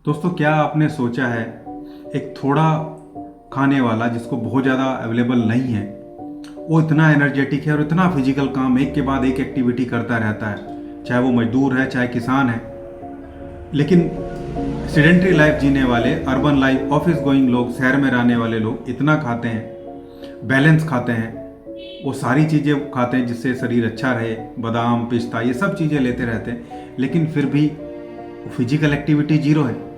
दोस्तों, क्या आपने सोचा है एक थोड़ा खाने वाला जिसको बहुत ज़्यादा अवेलेबल नहीं है, वो इतना एनर्जेटिक है और इतना फिजिकल काम एक के बाद एक एक्टिविटी करता रहता है, चाहे वो मजदूर है चाहे किसान है। लेकिन सेडेंट्री लाइफ जीने वाले, अर्बन लाइफ, ऑफिस गोइंग लोग, शहर में रहने वाले लोग इतना खाते हैं, बैलेंस खाते हैं, वो सारी चीज़ें खाते हैं जिससे शरीर अच्छा रहे, बादाम पिस्ता ये सब चीज़ें लेते रहते हैं, लेकिन फिर भी फिजिकल एक्टिविटी जीरो है।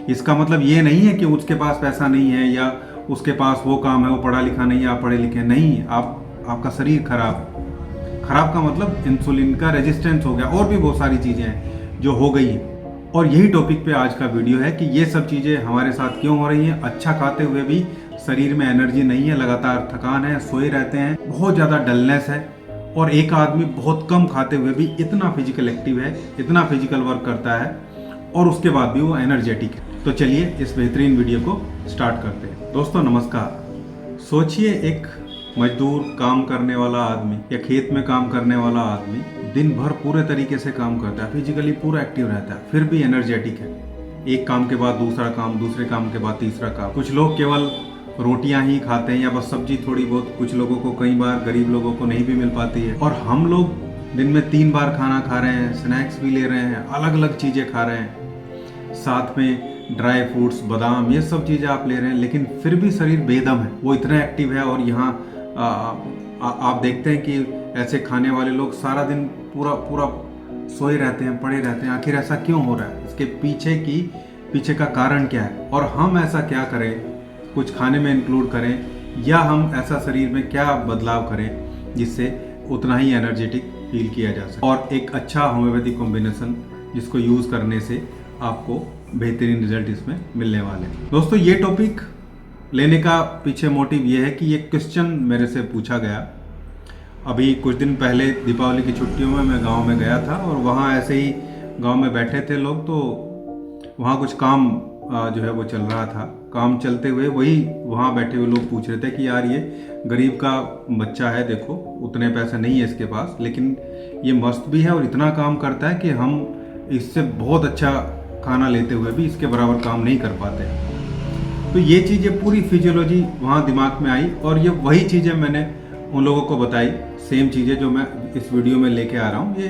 इसका मतलब ये नहीं है कि उसके पास पैसा नहीं है या उसके पास वो काम है, वो पढ़ा लिखा नहीं है, आप पढ़े लिखे नहीं, आपका शरीर खराब। खराब का मतलब इंसुलिन का रेजिस्टेंस हो गया, और भी बहुत सारी चीज़ें हैं जो हो गई हैं। और यही टॉपिक पे आज का वीडियो है कि ये सब चीज़ें हमारे साथ क्यों हो रही हैं। अच्छा खाते हुए भी शरीर में एनर्जी नहीं है, लगातार थकान है, सोए रहते हैं, बहुत ज़्यादा डलनेस है। और एक आदमी बहुत कम खाते हुए भी इतना फिजिकल एक्टिव है, इतना फिजिकल वर्क करता है और उसके बाद भी वो एनर्जेटिक है। तो चलिए इस बेहतरीन वीडियो को स्टार्ट करते हैं। दोस्तों नमस्कार। सोचिए, एक मजदूर, काम करने वाला आदमी या खेत में काम करने वाला आदमी दिन भर पूरे तरीके से काम करता है, फिजिकली पूरा एक्टिव रहता है, फिर भी एनर्जेटिक है। एक काम के बाद दूसरा काम, दूसरे काम के बाद तीसरा काम। कुछ लोग केवल रोटियां ही खाते हैं या बस सब्जी थोड़ी बहुत, कुछ लोगों को कई बार, गरीब लोगों को नहीं भी मिल पाती है। और हम लोग दिन में 3 बार खाना खा रहे हैं, स्नैक्स भी ले रहे हैं, अलग अलग चीज़ें खा रहे हैं, साथ में ड्राई फ्रूट्स, बादाम, ये सब चीज़ें आप ले रहे हैं, लेकिन फिर भी शरीर बेदम है, वो इतना एक्टिव है। और यहाँ आप देखते हैं कि ऐसे खाने वाले लोग सारा दिन पूरा पूरा सोए रहते हैं, पड़े रहते हैं। आखिर ऐसा क्यों हो रहा है? इसके पीछे का कारण क्या है? और हम ऐसा क्या करें, कुछ खाने में इंक्लूड करें, या हम ऐसा शरीर में क्या बदलाव करें जिससे उतना ही एनर्जेटिक फील किया जा सके। और एक अच्छा होम्योपैथिक कॉम्बिनेशन जिसको यूज़ करने से आपको बेहतरीन रिजल्ट इसमें मिलने वाले हैं। दोस्तों, ये टॉपिक लेने का पीछे मोटिव ये है कि ये क्वेश्चन मेरे से पूछा गया। अभी कुछ दिन पहले दीपावली की छुट्टियों में मैं गांव में गया था और वहाँ ऐसे ही गांव में बैठे थे लोग, तो वहाँ कुछ काम जो है वो चल रहा था। काम चलते हुए वही वहाँ बैठे हुए लोग पूछ रहे थे कि यार, ये गरीब का बच्चा है, देखो उतने पैसे नहीं है इसके पास, लेकिन ये मस्त भी है और इतना काम करता है कि हम इससे बहुत अच्छा खाना लेते हुए भी इसके बराबर काम नहीं कर पाते। तो ये चीज़ें, पूरी फिजियोलॉजी वहाँ दिमाग में आई और ये वही चीज़ें मैंने उन लोगों को बताई, सेम चीज़ें जो मैं इस वीडियो में लेके आ रहा हूँ। ये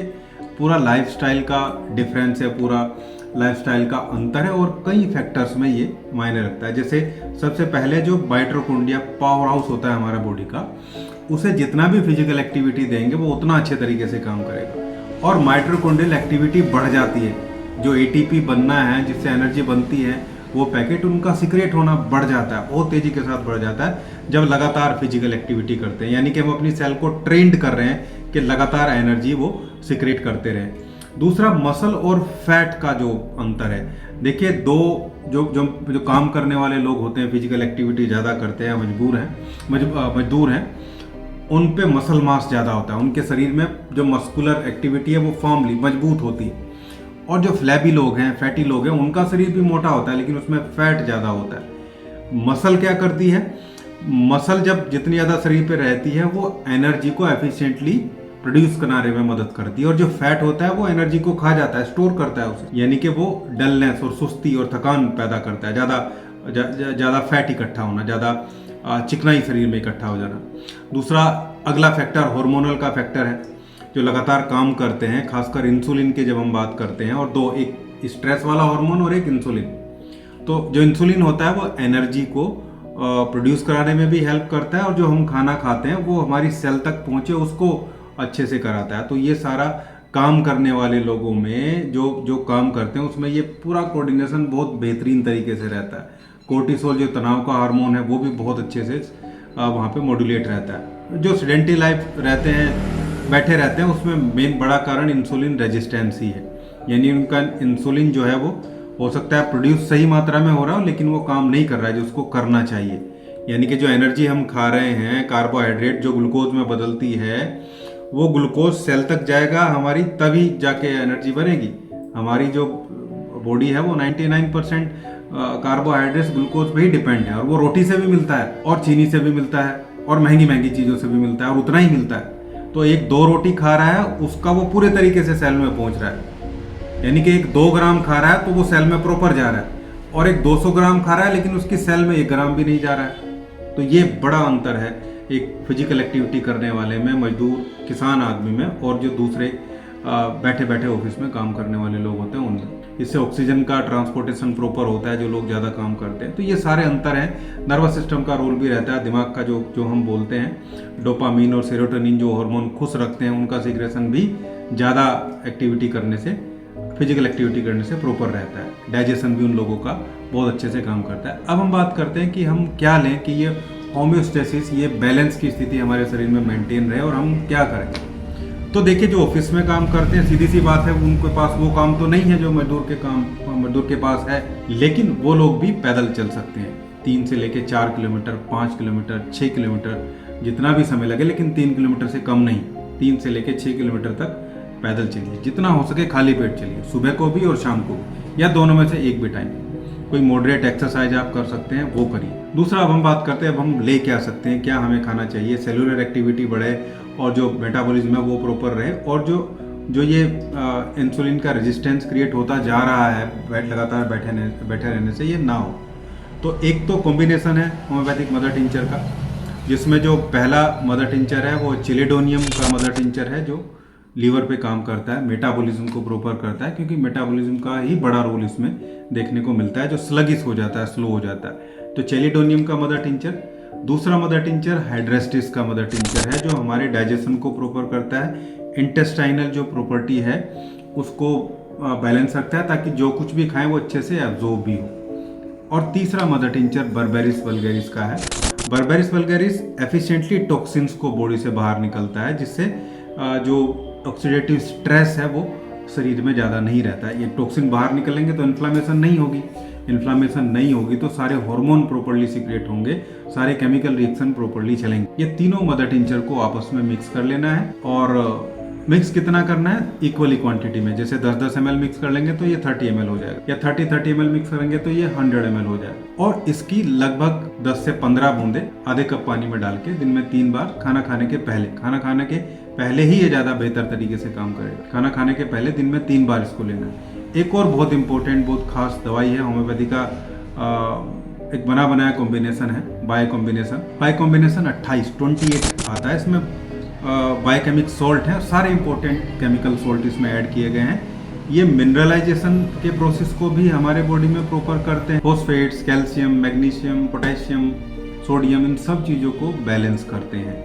पूरा लाइफस्टाइल का डिफरेंस है, पूरा लाइफस्टाइल का अंतर है और कई फैक्टर्स में ये मायने रखता है। जैसे सबसे पहले जो माइटोकॉन्ड्रिया पावर हाउस होता है हमारा बॉडी का, उसे जितना भी फिजिकल एक्टिविटी देंगे वो उतना अच्छे तरीके से काम करेगा। और माइटोकॉन्ड्रियल एक्टिविटी बढ़ जाती है, जो एटीपी बनना है, जिससे एनर्जी बनती है, वो पैकेट उनका सीक्रेट होना बढ़ जाता है, बहुत तेजी के साथ बढ़ जाता है जब लगातार फिजिकल एक्टिविटी करते हैं। यानी कि हम अपनी सेल को ट्रेंड कर रहे हैं कि लगातार एनर्जी वो सीक्रेट करते रहें। दूसरा, मसल और फैट का जो अंतर है। देखिए, दो जो काम करने वाले लोग होते हैं, फिजिकल एक्टिविटी ज़्यादा करते हैं, मजदूर हैं, उन पे मसल मास ज़्यादा होता है, उनके शरीर में जो मस्कुलर एक्टिविटी है वो फॉर्मली मजबूत होती है। और जो फ्लैबी लोग हैं, फैटी लोग हैं, उनका शरीर भी मोटा होता है लेकिन उसमें फैट ज़्यादा होता है। मसल क्या करती है? मसल जब जितनी ज़्यादा शरीर पे रहती है वो एनर्जी को एफिशिएंटली प्रोड्यूस कराने में मदद करती है, और जो फैट होता है वो एनर्जी को खा जाता है, स्टोर करता है उसे। यानी कि वो डलनेस और सुस्ती और थकान पैदा करता है, ज़्यादा फैट इकट्ठा होना, ज़्यादा चिकनाई शरीर में इकट्ठा हो जाना। दूसरा, अगला फैक्टर हार्मोनल का फैक्टर है, जो लगातार काम करते हैं, खासकर इंसुलिन की जब हम बात करते हैं। और दो, एक स्ट्रेस वाला हार्मोन और एक इंसुलिन। तो जो इंसुलिन होता है वो एनर्जी को प्रोड्यूस कराने में भी हेल्प करता है, और जो हम खाना खाते हैं वो हमारी सेल तक पहुंचे उसको अच्छे से कराता है। तो ये सारा काम करने वाले लोगों में जो काम करते हैं उसमें ये पूरा कोऑर्डिनेशन बहुत बेहतरीन तरीके से रहता है। कोर्टिसोल जो तनाव का हार्मोन है वो भी बहुत अच्छे से वहाँ पे मॉड्यूलेट रहता है। जो सेडेंटरी लाइफ रहते हैं, बैठे रहते हैं, उसमें मेन बड़ा कारण इंसुलिन रेजिस्टेंस ही है। यानी उनका इंसुलिन जो है वो हो सकता है प्रोड्यूस सही मात्रा में हो रहा हो, लेकिन वो काम नहीं कर रहा है जो उसको करना चाहिए। यानी कि जो एनर्जी हम खा रहे हैं, कार्बोहाइड्रेट जो ग्लूकोज में बदलती है, वो ग्लूकोज सेल तक जाएगा हमारी, तभी जाके एनर्जी बनेगी। हमारी जो बॉडी है वो 99% कार्बोहाइड्रेट्स, ग्लूकोज पे ही डिपेंड है, और वो रोटी से भी मिलता है और चीनी से भी मिलता है और महंगी महंगी चीज़ों से भी मिलता है, और उतना ही मिलता है। तो एक 2 रोटी खा रहा है, उसका वो पूरे तरीके से सेल में पहुंच रहा है। यानी कि एक 2 ग्राम खा रहा है तो वो सेल में प्रॉपर जा रहा है, और एक 200 ग्राम खा रहा है लेकिन उसकी सेल में 1 ग्राम भी नहीं जा रहा है। तो ये बड़ा अंतर है एक फिजिकल एक्टिविटी करने वाले में, मजदूर किसान आदमी में, और जो दूसरे बैठे बैठे ऑफिस में काम करने वाले लोग होते हैं उनमें। इससे ऑक्सीजन का ट्रांसपोर्टेशन प्रॉपर होता है जो लोग ज़्यादा काम करते हैं। तो ये सारे अंतर हैं। नर्वस सिस्टम का रोल भी रहता है, दिमाग का जो हम बोलते हैं डोपामीन और सेरोटोनिन जो हार्मोन खुश रखते हैं, उनका सिक्रेशन भी ज़्यादा एक्टिविटी करने से, फिजिकल एक्टिविटी करने से प्रॉपर रहता है। डाइजेशन भी उन लोगों का बहुत अच्छे से काम करता है। अब हम बात करते हैं कि हम क्या लें कि ये होम्योस्टेसिस, ये बैलेंस की स्थिति हमारे शरीर में मेंटेन रहे, और हम क्या करें। तो देखिए, जो ऑफिस में काम करते हैं, सीधी सी बात है, उनके पास वो काम तो नहीं है जो मजदूर के पास है, लेकिन वो लोग भी पैदल चल सकते हैं। 3 से लेके 4 किलोमीटर, 5 किलोमीटर, 6 किलोमीटर, जितना भी समय लगे, लेकिन 3 किलोमीटर से कम नहीं। 3 से लेके 6 किलोमीटर तक पैदल चलिए, जितना हो सके खाली पेट चलिए, सुबह को भी और शाम को भी, या दोनों में से एक भी टाइम। कोई मॉडरेट एक्सरसाइज आप कर सकते हैं, वो करिए। दूसरा, अब हम बात करते हैं, अब हम ले क्या सकते हैं, क्या हमें खाना चाहिए, सेलुलर एक्टिविटी बढ़े और जो मेटाबॉलिज्म है वो प्रॉपर रहे, और जो ये इंसुलिन का रेजिस्टेंस क्रिएट होता जा रहा है लगातार बैठे रहने से, ये ना हो। तो एक तो कॉम्बिनेशन है होम्योपैथिक मदर टिंचर का, जिसमें जो पहला मदर टिंचर है वो चिलेडोनियम का मदर टिंचर है, जो लीवर पे काम करता है, मेटाबॉलिज्म को प्रॉपर करता है, क्योंकि मेटाबॉलिज्म का ही बड़ा रोल इसमें देखने को मिलता है, जो स्लगिश हो जाता है, स्लो हो जाता है। तो चेलिडोनियम का मदर टिंचर। दूसरा मदर टिंचर हाइड्रेस्टिस का मदर टिंचर है, जो हमारे डाइजेशन को प्रॉपर करता है, इंटेस्टाइनल जो प्रॉपर्टी है उसको बैलेंस रखता है, ताकि जो कुछ भी खाएं वो अच्छे से एब्जॉर्ब भी हो। और तीसरा मदर टिंचर बर्बेरिस वल्गैरिस का है। बर्बेरिस वल्गैरिस एफिशिएंटली टॉक्सिन्स को बॉडी से बाहर निकलता है, जिससे जो ऑक्सीडेटिव स्ट्रेस है वो शरीर में ज़्यादा नहीं रहता है। ये टॉक्सिन बाहर निकलेंगे तो इन्फ्लामेशन नहीं होगी, इन्फ्लामेशन नहीं होगी तो सारे हार्मोन प्रॉपर्ली सीक्रेट होंगे, सारे केमिकल रिएक्शन प्रॉपर्ली चलेंगे। ये तीनों मदर टिंचर को आपस में मिक्स कर लेना है, और मिक्स कितना करना है, इक्वली क्वांटिटी में। जैसे 10-10 ml मिक्स कर लेंगे तो ये 30 ml हो जाएगा, या 30-30 ml मिक्स करेंगे तो ये 100 ml हो जाएगा। और इसकी लगभग 10 से 15 बूंदे आधे कप पानी में डाल के दिन में 3 बार, खाना खाने के पहले ही ये ज़्यादा बेहतर तरीके से काम करेगा। खाना खाने के पहले दिन में 3 बार इसको लेना है। एक और बहुत इंपॉर्टेंट, बहुत खास दवाई है होम्योपैथी का, एक बना बनाया कॉम्बिनेशन है, बाय कॉम्बिनेशन 28 आता है। इसमें बायोकेमिक सॉल्ट है, सारे इंपॉर्टेंट केमिकल सॉल्ट इसमें ऐड किए गए हैं। ये मिनरलाइजेशन के प्रोसेस को भी हमारे बॉडी में प्रॉपर करते हैं। Phosphates, calcium, magnesium, potassium, sodium, इन सब चीज़ों को बैलेंस करते हैं।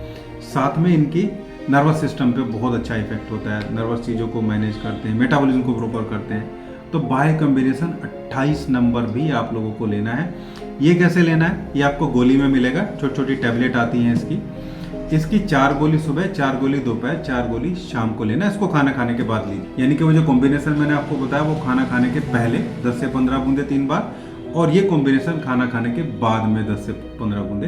साथ में इनकी नर्वस सिस्टम पे बहुत अच्छा इफेक्ट होता है, नर्वस चीज़ों को मैनेज करते हैं, मेटाबॉलिज्म को प्रॉपर करते हैं। तो बाय कॉम्बिनेशन 28 नंबर भी आप लोगों को लेना है। ये कैसे लेना है, ये आपको गोली में मिलेगा, छोटी छोटी टैबलेट आती हैं इसकी 4 गोली सुबह, 4 गोली दोपहर, 4 गोली शाम को लेना है। इसको खाना खाने के बाद लीजिए। यानी कि वो जो कॉम्बिनेशन मैंने आपको बताया वो खाना खाने के पहले 10 से 15 बूंदे 3 बार, और ये कॉम्बिनेशन खाना खाने के बाद में 10 से 15 बूंदे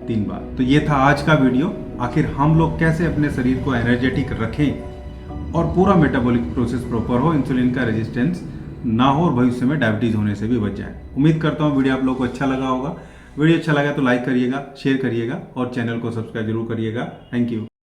3 बार। तो ये था आज का वीडियो। आखिर हम लोग कैसे अपने शरीर को एनर्जेटिक रखें और पूरा मेटाबॉलिक प्रोसेस प्रॉपर हो, इंसुलिन का रेजिस्टेंस ना हो, और भविष्य में डायबिटीज होने से भी बच जाए। उम्मीद करता हूँ वीडियो आप लोगों को अच्छा लगा होगा। वीडियो अच्छा लगा तो लाइक करिएगा, शेयर करिएगा, और चैनल को सब्सक्राइब जरूर करिएगा। Thank you.